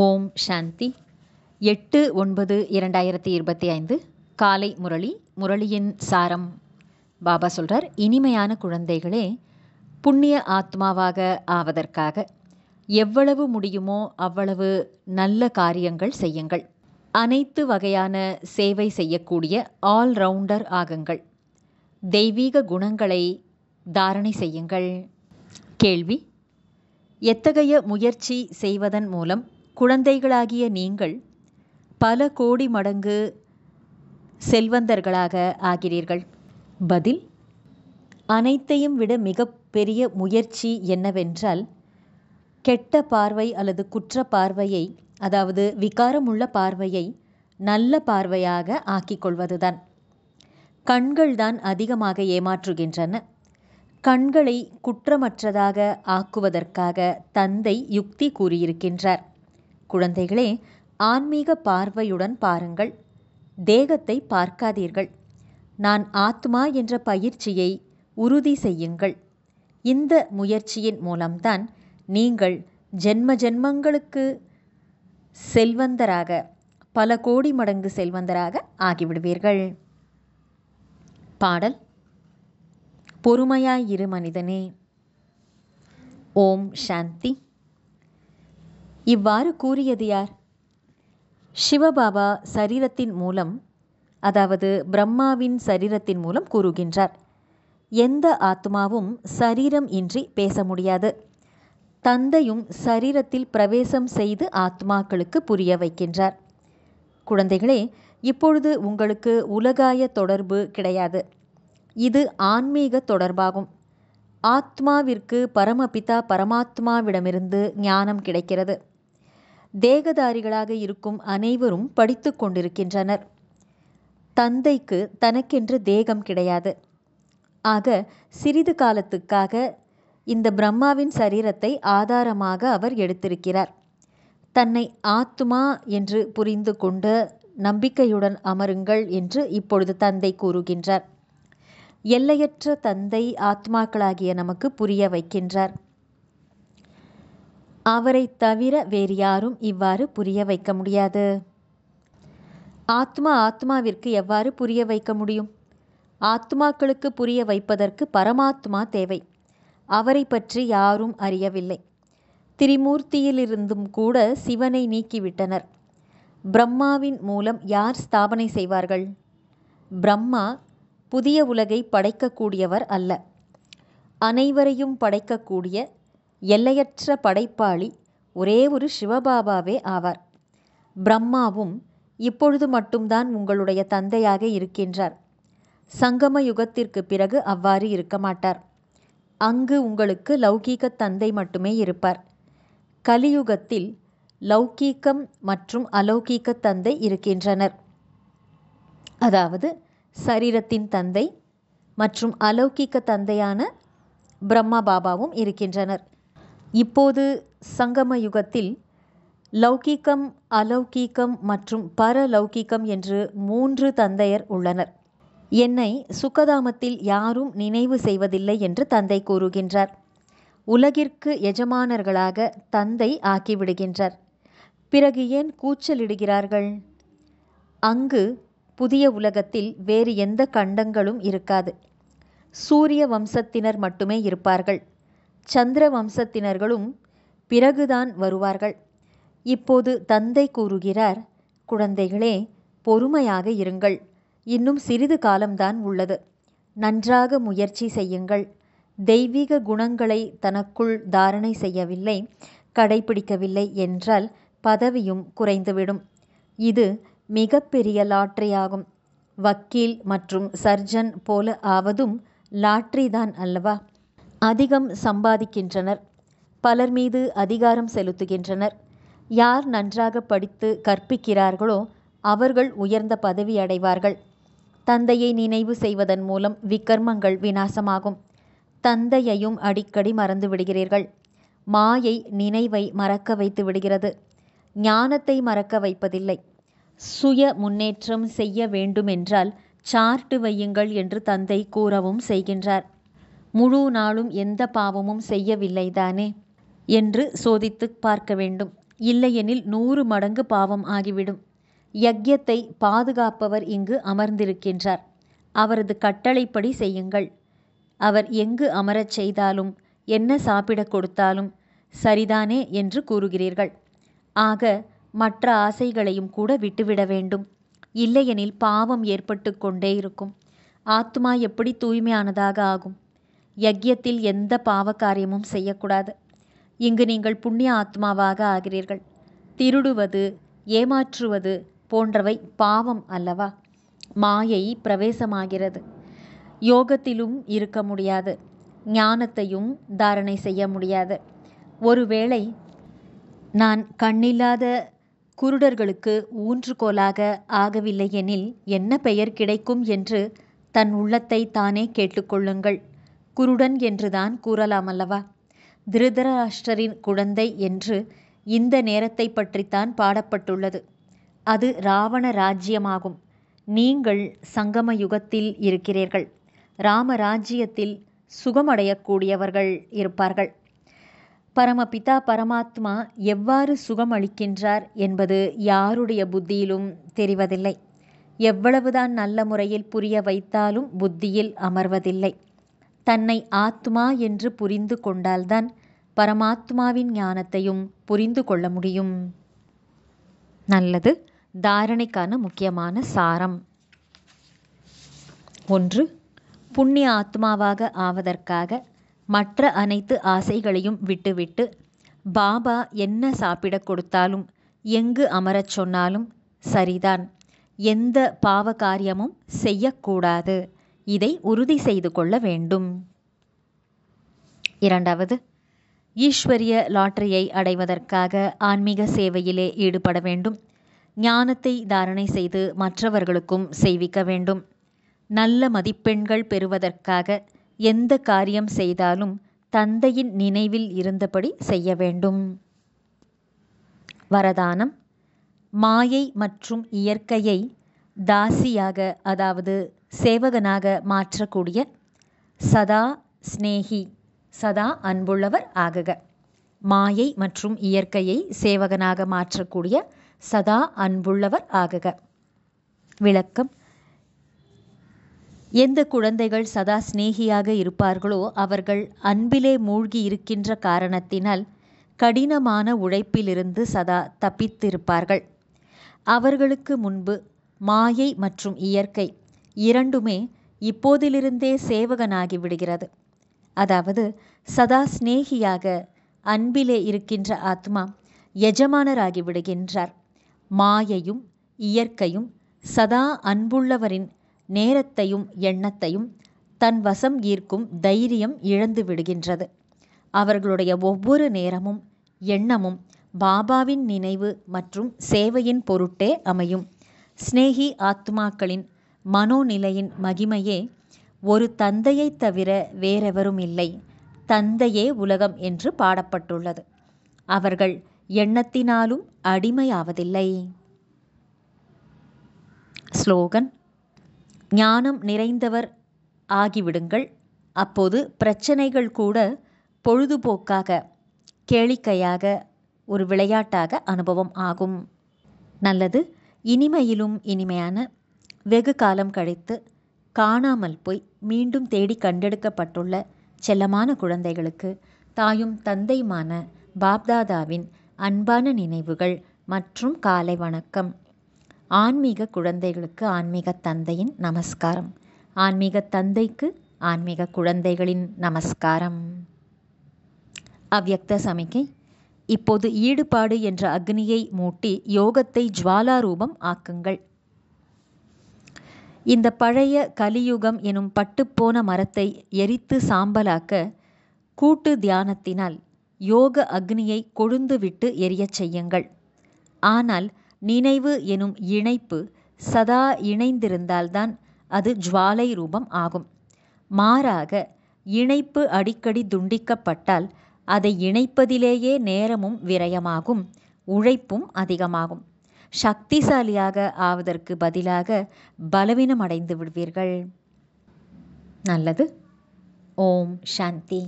ஓம் சாந்தி. 8/9/2025 காலை முரளியின் சாரம். பாபா சொல்றார், இனிமையான குழந்தைகளே, புண்ணிய ஆத்மாவாக ஆவதற்காக எவ்வளவு முடியுமோ அவ்வளவு நல்ல காரியங்கள் செய்யுங்கள். அனைத்து வகையான சேவை செய்யக்கூடிய ஆல்ரவுண்டர் ஆகுங்கள். தெய்வீக குணங்களை தாரணை செய்யுங்கள். கேள்வி: எத்தகைய முயற்சி செய்வதன் மூலம் குழந்தைகளாகிய நீங்கள் பல கோடி மடங்கு செல்வந்தர்களாக ஆகிறீர்கள்? பதில்: அனைத்தையும் விட மிகப்பெரிய முயற்சி என்னவென்றால், கெட்ட பார்வை அல்லது குற்ற பார்வையை, அதாவது விகாரமுள்ள பார்வையை நல்ல பார்வையாக ஆக்கிக் கொள்வதுதான். கண்கள்தான் அதிகமாக ஏமாற்றுகின்றன. கண்களை குற்றமற்றதாக ஆக்குவதற்காக தந்தை யுக்தி கூறியிருக்கின்றார். குழந்தைகளே, ஆன்மீக பார்வையுடன் பாருங்கள். தேகத்தை பார்க்காதீர்கள். நான் ஆத்மா என்ற பயிற்சியை உறுதி செய்யுங்கள். இந்த முயற்சியின் மூலம்தான் நீங்கள் ஜென்ம ஜென்மங்களுக்கு செல்வந்தராக, பல கோடி மடங்கு செல்வந்தராக ஆகிவிடுவீர்கள். பாடல்: பொறுமையாயிரு மனிதனே. ஓம் சாந்தி. இவ்வாறு கூறியது யார்? சிவபாபா சரீரத்தின் மூலம், அதாவது பிரம்மாவின் சரீரத்தின் மூலம் கூறுகின்றார். எந்த ஆத்மாவும் சரீரம் இன்றி பேச முடியாது. தந்தையும் சரீரத்தில் பிரவேசம் செய்து ஆத்மாக்களுக்கு புரிய வைக்கின்றார். குழந்தைகளே, இப்பொழுது உங்களுக்கு உலகாய தொடர்பு கிடையாது. இது ஆன்மீக தொடர்பாகும். ஆத்மாவிற்கு பரமபிதா பரமாத்மாவிடமிருந்து ஞானம் கிடைக்கிறது. தேகதாரிகளாக இருக்கும் அனைவரும் படித்து கொண்டிருக்கின்றனர். தந்தைக்கு தனக்கென்று தேகம் கிடையாது. ஆக சிறிது காலத்துக்காக இந்த பிரம்மாவின் சரீரத்தை ஆதாரமாக அவர் எடுத்திருக்கிறார். தன்னை ஆத்மா என்று புரிந்து கொண்டு நம்பிக்கையுடன் அமருங்கள் என்று இப்பொழுது தந்தை கூறுகின்றார். எல்லையற்ற தந்தை ஆத்மாக்களாகிய நமக்கு புரிய வைக்கின்றார். அவரை தவிர வேறு யாரும் இவ்வாறு புரிய வைக்க முடியாது. ஆத்மாவிற்கு எவ்வாறு புரிய வைக்க முடியும்? ஆத்மாக்களுக்கு புரிய வைப்பதற்கு பரமாத்மா தேவை. அவரை பற்றி யாரும் அறியவில்லை. திரிமூர்த்தியிலிருந்தும் கூட சிவனை நீக்கிவிட்டனர். பிரம்மாவின் மூலம் யார் ஸ்தாபனை செய்வார்கள்? பிரம்மா புதிய உலகை படைக்கக்கூடியவர் அல்ல. அனைவரையும் படைக்கக்கூடிய எல்லையற்ற படைப்பாளி ஒரே ஒரு சிவபாபாவே ஆவார். பிரம்மாவும் இப்பொழுது மட்டும்தான் உங்களுடைய தந்தையாக இருக்கின்றார். சங்கம யுகத்திற்கு பிறகு அவ்வாறு இருக்க மாட்டார். அங்கு உங்களுக்கு லௌகீக தந்தை மட்டுமே இருப்பார். கலியுகத்தில் லௌகீகம் மற்றும் அலௌகீக தந்தை இருக்கின்றனர். அதாவது சரீரத்தின் தந்தை மற்றும் அலௌகிக்க தந்தையான பிரம்மா பாபாவும் இருக்கின்றனர். இப்போது சங்கம யுகத்தில் லௌகீகம், அலௌகீகம் மற்றும் பரலௌகீகம் என்று 3 தந்தையர் உள்ளனர். என்னை சுகதாமத்தில் யாரும் நினைவு செய்வதில்லை என்று தந்தை கூறுகின்றார். உலகிற்கு எஜமானர்களாக தந்தை ஆக்கிவிடுகின்றார். பிறகு ஏன் கூச்சலிடுகிறார்கள்? அங்கு புதிய உலகத்தில் வேறு எந்த கண்டங்களும் இருக்காது. சூரிய வம்சத்தினர் மட்டுமே இருப்பார்கள். சந்திர வம்சத்தினர்களும் பிறகுதான் வருவார்கள். இப்போது தந்தை கூறுகிறார், குழந்தைகளே, பொறுமையாக இருங்கள். இன்னும் சிறிது காலம்தான் உள்ளது. நன்றாக முயற்சி செய்யுங்கள். தெய்வீக குணங்களை தனக்குள் தாரணை செய்யவில்லை, கடைபிடிக்கவில்லை என்றால் பதவியும் குறைந்துவிடும். இது மிகப்பெரிய லாட்டரி ஆகும். வக்கீல் மற்றும் சர்ஜன் போல ஆவதும் லாட்டரி தான் அல்லவா? அதிகம் சம்பாதிக்கின்றனர். பலர் மீது அதிகாரம் செலுத்துகின்றனர். யார் நன்றாக படித்து கற்பிக்கிறார்களோ அவர்கள் உயர்ந்த பதவி அடைவார்கள். தந்தையை நினைவு செய்வதன் மூலம் விகர்மங்கள் விநாசமாகும். தந்தையையும் அடிக்கடி மறந்து விடுகிறீர்கள். மாயை நினைவை மறக்க வைத்து விடுகிறது. ஞானத்தை மறக்க வைப்பதில்லை. சுய முன்னேற்றம் செய்ய வேண்டுமென்றால் சார்ட்டு வையுங்கள் என்று தந்தை கூறவும் செய்கின்றார். முழு நாளும் எந்த பாவமும் செய்யவில்லைதானே என்று சோதித்து பார்க்க வேண்டும். இல்லையெனில் 100 மடங்கு பாவம் ஆகிவிடும். யக்ஞத்தை பாதுகாப்பவர் இங்கு அமர்ந்திருக்கின்றார். அவரது கட்டளைப்படி செய்யுங்கள். அவர் எங்கு அமரச் செய்தாலும் என்ன சாப்பிடக் கொடுத்தாலும் சரிதானே என்று கூறுகிறீர்கள். ஆக மற்ற ஆசைகளையும் கூட விட்டுவிட வேண்டும். இல்லையெனில் பாவம் ஏற்பட்டு கொண்டே இருக்கும். ஆத்மா எப்படி தூய்மையானதாக ஆகும்? யக்ஞத்தில் எந்த பாவ காரியமும் செய்யக்கூடாது. இங்கு நீங்கள் புண்ணிய ஆத்மாவாக ஆகிறீர்கள். திருடுவது, ஏமாற்றுவது போன்றவை பாவம் அல்லவா? மாயை பிரவேசமாகிறது. யோகத்திலும் இருக்க முடியாது. ஞானத்தையும் தாரணை செய்ய முடியாது. ஒருவேளை நான் கண்ணில்லாத குருடர்களுக்கு ஊன்றுகோலாக ஆகவில்லையெனில் என்ன பெயர் கிடைக்கும் என்று தன் உள்ளத்தை தானே கேட்டுக்கொள்ளுங்கள். குருடன் என்றுதான் கூறலாமல்லவா? திருதராஷ்டிரரின் குழந்தை என்று இந்த நேரத்தை பற்றித்தான் பாடப்பட்டுள்ளது. அது ராவண ராஜ்யமாகும். நீங்கள் சங்கம யுகத்தில் இருக்கிறீர்கள். ராமராஜ்யத்தில் சுகமடையக்கூடியவர்கள் இருப்பார்கள். பரமபிதா பரமாத்மா எவ்வாறு சுகம் அளிக்கின்றார் என்பது யாருடைய புத்தியிலும் தெரிவதில்லை. எவ்வளவுதான் நல்ல முறையில் புரிய வைத்தாலும் புத்தியில் அமர்வதில்லை. தன்னை ஆத்மா என்று புரிந்து கொண்டால்தான் பரமாத்மாவின் ஞானத்தையும் புரிந்து கொள்ள முடியும். நல்லது. தாரணைக்கான முக்கியமான சாரம். 1. புண்ணிய ஆத்மாவாக ஆவதற்காக மற்ற அனைத்து ஆசைகளையும் விட்டுவிட்டு பாபா என்ன சாப்பிடக் கொடுத்தாலும் எங்கு அமரச் சொன்னாலும் சரிதான், எந்த பாவ காரியமும் செய்யக்கூடாது. இதை உறுதி செய்து கொள்ள வேண்டும். 2. ஈஸ்வரிய லாட்டரியை அடைவதற்காக ஆன்மீக சேவையிலே ஈடுபட வேண்டும். ஞானத்தை தாரணை செய்து மற்றவர்களுக்கும் செய்விக்க வேண்டும். நல்ல மதிப்பெண்கள் பெறுவதற்காக எந்த காரியம் செய்தாலும் தந்தையின் நினைவில் இருந்தபடி செய்ய வேண்டும். வரதானம். மாயை மற்றும் இயற்கையை தாசியாக, அதாவது சேவகனாக மாற்றக்கூடிய சதா ஸ்நேகி, சதா அன்புள்ளவர் ஆகுக. மாயை மற்றும் இயற்கையை சேவகனாக மாற்றக்கூடிய சதா அன்புள்ளவர் ஆகுக. விளக்கம். எந்த குழந்தைகள் சதா சிநேகியாக இருப்பார்களோ அவர்கள் அன்பிலே மூழ்கி இருக்கின்ற காரணத்தினால் கடினமான உழைப்பிலிருந்து சதா தப்பித்திருப்பார்கள். அவர்களுக்கு முன்பு மாயை மற்றும் இயற்கை இரண்டுமே இப்போதிலிருந்தே சேவகனாகி விடுகிறது. அதாவது சதா சிநேகியாக அன்பிலே இருக்கின்ற ஆத்மா எஜமானராகி விடுகின்றார். மாயையும் இயற்கையும் சதா அன்புள்ளவரின் நேரத்தையும் எண்ணத்தையும் தன் வசம் ஈர்க்கும் தைரியம் இழந்து விடுகின்றது. அவர்களுடைய ஒவ்வொரு நேரமும் எண்ணமும் பாபாவின் நினைவு மற்றும் சேவையின் பொருட்டே அமையும். ஸ்நேகி ஆத்மாக்களின் மனோநிலையின் மகிமையே ஒரு தந்தையை தவிர வேறெவரும் இல்லை, தந்தையே உலகம் என்று பாடப்பட்டுள்ளது. அவர்கள் எண்ணத்தினாலும் அடிமையாவதில்லை. ஸ்லோகன். ஞானம் நிறைந்தவர் ஆகிவிடுங்கள். அப்போது பிரச்சனைகள் கூட பொழுதுபோக்காக, கேளிக்கையாக, ஒரு விளையாட்டாக அனுபவம் ஆகும். நல்லது. இனிமையிலும் இனிமையான, வெகு காலம் கழித்து காணாமல் போய் மீண்டும் தேடி கண்டெடுக்கப்பட்டுள்ள செல்லமான குழந்தைகளுக்கு தாயும் தந்தையுமான பாப்தாதாவின் அன்பான நினைவுகள் மற்றும் காலை வணக்கம். ஆன்மீக குழந்தைகளுக்கு ஆன்மீக தந்தையின் நமஸ்காரம். ஆன்மீக தந்தைக்கு ஆன்மீக குழந்தைகளின் நமஸ்காரம். அவ்யக்த சமிக்கை. இப்போது ஈடுபாடு என்ற அக்னியை மூட்டி யோகத்தை ஜுவாலாரூபம் ஆக்குங்கள். இந்த பழைய கலியுகம் எனும் பட்டுப்போன மரத்தை எரித்து சாம்பலாக்க கூட்டு தியானத்தினால் யோக அக்னியை கொழுந்துவிட்டு எரியச் செய்யுங்கள். ஆனால் நினைவு எனும் இணைப்பு சதா இணைந்திருந்தால்தான் அது ஜுவாலை ரூபம் ஆகும். மாறாக இணைப்பு அடிக்கடி துண்டிக்கப்பட்டால் அதை இணைப்பதிலேயே நேரமும் விரயமாகும், உழைப்பும் அதிகமாகும். சக்திசாலியாக ஆவதற்கு பதிலாக பலவீனம் அடைந்து விடுவீர்கள். நல்லது. ஓம் சாந்தி.